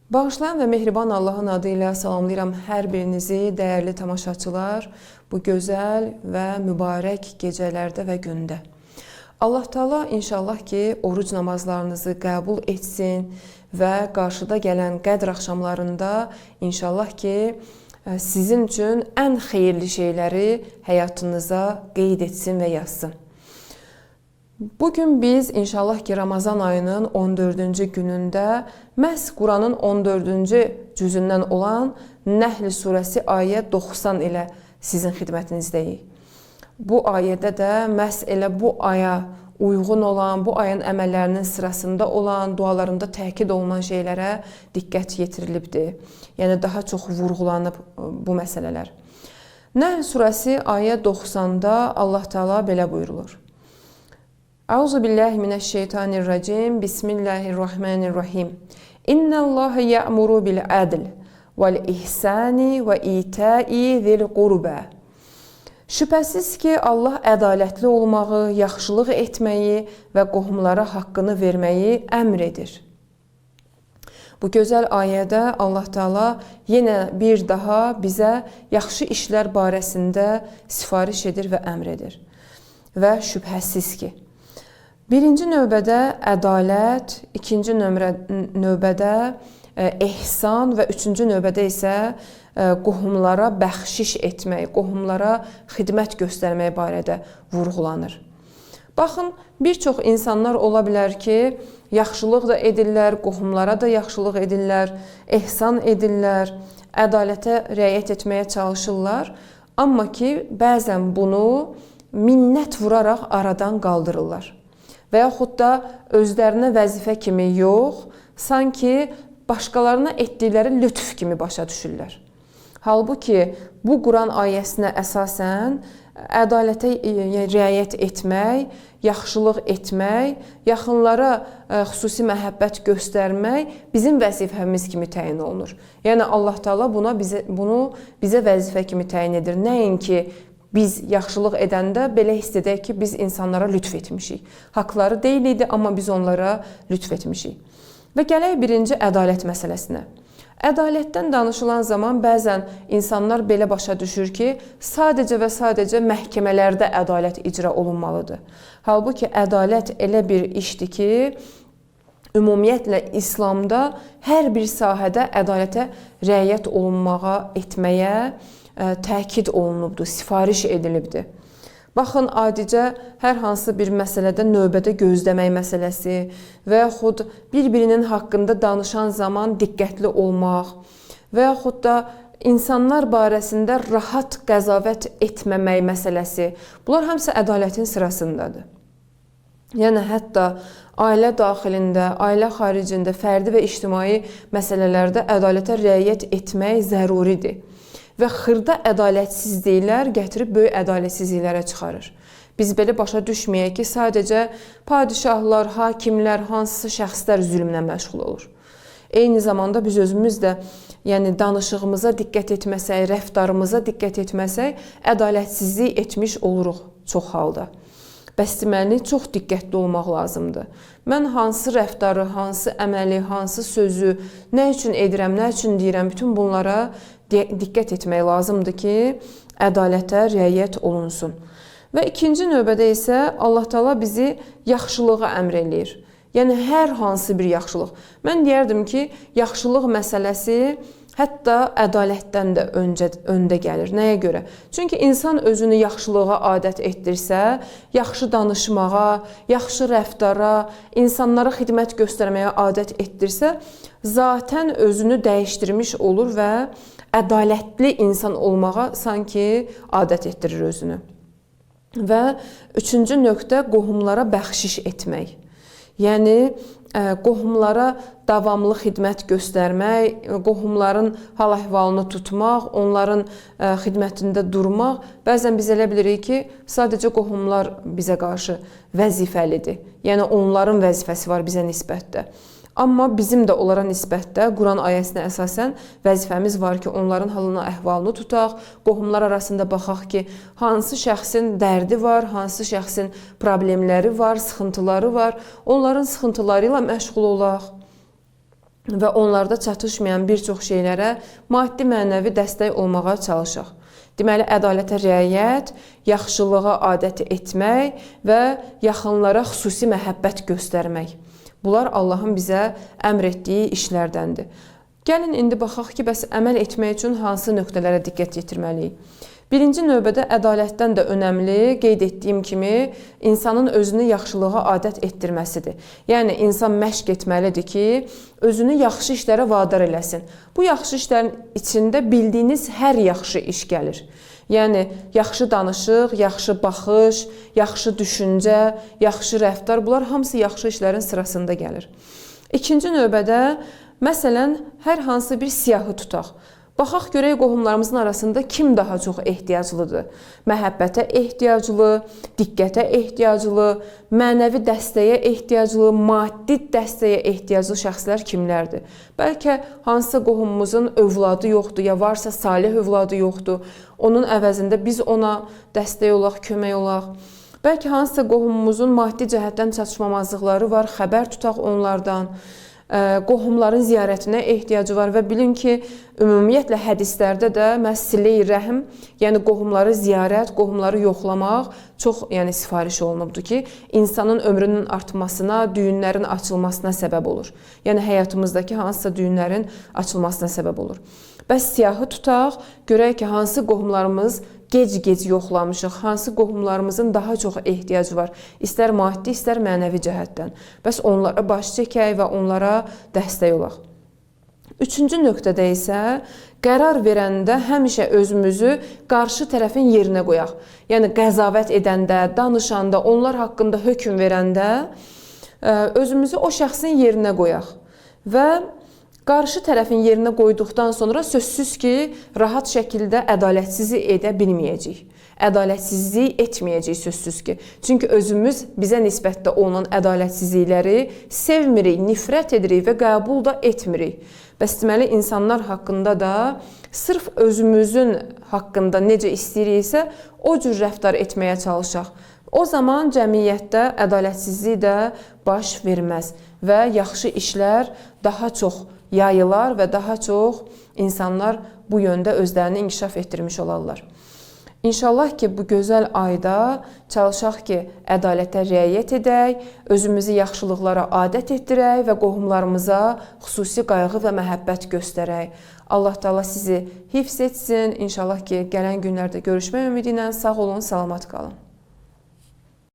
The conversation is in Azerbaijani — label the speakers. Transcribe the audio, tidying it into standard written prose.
Speaker 1: Bağışlayan və mehriban Allahın adı ilə salamlayıram hər birinizi, dəyərli tamaşaçılar, bu gözəl və mübarək gecələrdə və gündə. Allah Taala inşallah ki, oruc namazlarınızı qəbul etsin və qarşıda gələn Qədr axşamlarında inşallah ki, sizin üçün ən xeyirli şeyləri həyatınıza qeyd etsin və yazsın. Bugün biz inşallah ki Ramazan ayının 14-cü günündə məhz Quranın 14-cü cüzündən olan Nəhl surəsi ayə 90 ilə sizin xidmətinizdəyik. Bu ayədə də məhz elə bu aya uyğun olan, bu ayın əməllərinin sırasında olan, dualarında təkid olunan şeylərə diqqət yetirilibdir. Yəni daha çox vurğulanıb bu məsələlər. Nəhl surəsi ayə 90-da Allah Taala belə buyurulur. Euzu billahi mineşşeytanirracim. Bismillahirrahmanirrahim. İnnallaha ya'muru bil adl vel ihsani ve ita'i zil qurba. Şübhəsiz ki, Allah ədalətli olmağı, yaxşılıq etməyi və qohumlara haqqını verməyi əmr edir. Bu gözəl ayədə Allah Taala yenə bir daha bizə yaxşı işlər barəsində sifariş edir və əmr edir. Və şübhəsiz ki, birinci növbədə ədalət, ikinci növbədə ehsan və üçüncü növbədə isə qohumlara bəxşiş etmək, qohumlara xidmət göstərmək barədə vurğulanır. Baxın, bir çox insanlar ola bilər ki, yaxşılıq da edirlər, qohumlara da yaxşılıq edirlər, ehsan edirlər, ədalətə riayət etməyə çalışırlar, amma ki, bəzən bunu minnət vuraraq aradan qaldırırlar. Və yaxud da özlərinə vəzifə kimi yox, sanki başqalarına etdikləri lütf kimi başa düşürlər. Halbuki bu Quran ayəsinə əsasən ədalətə riayət etmək, yaxşılıq etmək, yaxınlara xüsusi məhəbbət göstərmək bizim vəzifəmiz kimi təyin olunur. Yəni Allah Taala bunu bizə vəzifə kimi təyin edir. Nəinki biz yaxşılıq edəndə belə hiss edək ki, biz insanlara lütf etmişik. Haqları deyil idi, amma biz onlara lütf etmişik. Və gələk birinci ədalət məsələsinə. Ədalətdən danışılan zaman bəzən insanlar belə başa düşür ki, sadəcə və sadəcə məhkəmələrdə ədalət icra olunmalıdır. Halbuki ədalət elə bir işdir ki, ümumiyyətlə İslamda hər bir sahədə ədalətə riayət olunmağa, etməyə təkid olunubdur, sifariş edilibdir. Baxın, adicə hər hansı bir məsələdə növbədə gözləmək məsələsi və yaxud bir-birinin haqqında danışan zaman diqqətli olmaq və yaxud da insanlar barəsində rahat qəzavət etməmək məsələsi. Bunlar hamısı ədalətin sırasındadır. Yəni, hətta ailə daxilində, ailə xaricində, fərdi və ictimai məsələlərdə ədalətə riayət etmək zəruridir. Və xırda ədalətsizliklər gətirib böyük ədalətsizliklərə çıxarır. Biz belə başa düşməyək ki, sadəcə padişahlar, hakimlər, hansısa şəxslər zülmlə məşğul olur. Eyni zamanda biz özümüz də danışığımıza diqqət etməsək, rəftarımıza diqqət etməsək, ədalətsizlik etmiş oluruq çox halda. Bəs deməli, çox diqqətli olmaq lazımdır. Mən hansı rəftarı, hansı əməli, hansı sözü, nə üçün edirəm, nə üçün deyirəm, bütün bunlara diqqət etmək lazımdır ki, ədalətə riayət olunsun. Və ikinci növbədə isə Allah Taala bizi yaxşılığa əmr eləyir. Yəni, hər hansı bir yaxşılıq. Mən deyərdim ki, yaxşılıq məsələsi hətta ədalətdən də öndə gəlir. Nəyə görə? Çünki insan özünü yaxşılığa adət etdirsə, yaxşı danışmağa, yaxşı rəftara, insanlara xidmət göstərməyə adət etdirsə, zatən özünü dəyişdirmiş olur və ədalətli insan olmağa sanki adət etdirir özünü. Və üçüncü nöqtə qohumlara bəxşiş etmək. Yəni, qohumlara davamlı xidmət göstərmək, qohumların hal-əhvalını tutmaq, onların xidmətində durmaq. Bəzən biz elə bilirik ki, sadəcə qohumlar bizə qarşı vəzifəlidir. Yəni, onların vəzifəsi var bizə nisbətdə. Amma bizim də onlara nisbətdə Quran ayəsinə əsasən vəzifəmiz var ki, onların halına, əhvalını tutaq, qohumlar arasında baxaq ki, hansı şəxsin dərdi var, hansı şəxsin problemləri var, sıxıntıları var, onların sıxıntıları ilə məşğul olaq. və onlarda çatışmayan bir çox şeylərə maddi mənəvi dəstək olmağa çalışaq. Deməli, ədalətə riayət, yaxşılığa adət etmək və yaxınlara xüsusi məhəbbət göstərmək. Bunlar Allahın bizə əmr etdiyi işlərdəndir. Gəlin indi baxaq ki, bəs əməl etmək üçün hansı nöqtələrə diqqət yetirməliyik? Birinci növbədə ədalətdən də önəmli, qeyd etdiyim kimi, insanın özünü yaxşılığa adət etdirməsidir. Yəni, insan məşq etməlidir ki, özünü yaxşı işlərə vadar eləsin. Bu yaxşı işlərin içində bildiyiniz hər yaxşı iş gəlir. Yəni, yaxşı danışıq, yaxşı baxış, yaxşı düşüncə, yaxşı rəftar, bunlar hamısı yaxşı işlərin sırasında gəlir. İkinci növbədə, məsələn, hər hansı bir siyahı tutaq. Baxaq görək qohumlarımızın arasında kim daha çox ehtiyaclıdır? Məhəbbətə ehtiyaclı, diqqətə ehtiyaclı, mənəvi dəstəyə ehtiyaclı, maddi dəstəyə ehtiyaclı şəxslər kimlərdir? Bəlkə hansısa qohumumuzun övladı yoxdur, ya varsa salih övladı yoxdur. Onun əvəzində biz ona dəstək olaq, kömək olaq. Bəlkə hansısa qohumumuzun maddi cəhətdən çatışmamazlıqları var, xəbər tutaq onlardan. Qohumların ziyarətinə ehtiyacı var və bilin ki, ümumiyyətlə hədislərdə də məhz silə-i rəhm, yəni qohumları ziyarət, qohumları yoxlamaq çox sifariş olunubdur ki, insanın ömrünün artmasına, düyünlərin açılmasına səbəb olur. Yəni həyatımızdakı hansısa düyünlərin açılmasına səbəb olur. Bəs siyahı tutaq, görək ki, hansı qohumlarımız gec-gec yoxlamışıq, hansı qohumlarımızın daha çox ehtiyacı var, istər maddi, istər mənəvi cəhətdən. Bəs onlara baş çəkək və onlara dəstək olaq. Üçüncü nöqtədə isə qərar verəndə həmişə özümüzü qarşı tərəfin yerinə qoyaq. Yəni qəzavət edəndə, danışanda, onlar haqqında hökm verəndə özümüzü o şəxsin yerinə qoyaq. Və qarşı tərəfin yerinə qoyduqdan sonra sözsüz ki, rahat şəkildə ədalətsizlik edə bilməyəcəyik. Ədalətsizlik etməyəcəyik sözsüz ki. Çünki özümüz bizə nisbətdə olunan ədalətsizlikləri sevmirik, nifrət edirik və qəbul da etmirik. Bəs deməli, insanlar haqqında da sırf özümüzün haqqında necə istəyiriksə, o cür rəftar etməyə çalışaq. O zaman cəmiyyətdə ədalətsizlik də baş verməz və yaxşı işlər daha çox yayılar və daha çox insanlar bu yöndə özlərini inkişaf etdirmiş olarlar. İnşallah ki, bu gözəl ayda çalışaq ki, ədalətə riayət edək, özümüzü yaxşılıqlara adət etdirək və qohumlarımıza xüsusi qayğı və məhəbbət göstərək. Allah Taala sizi hifz etsin. İnşallah ki, gələn günlərdə görüşmək ümidi ilə sağ olun, salamat qalın.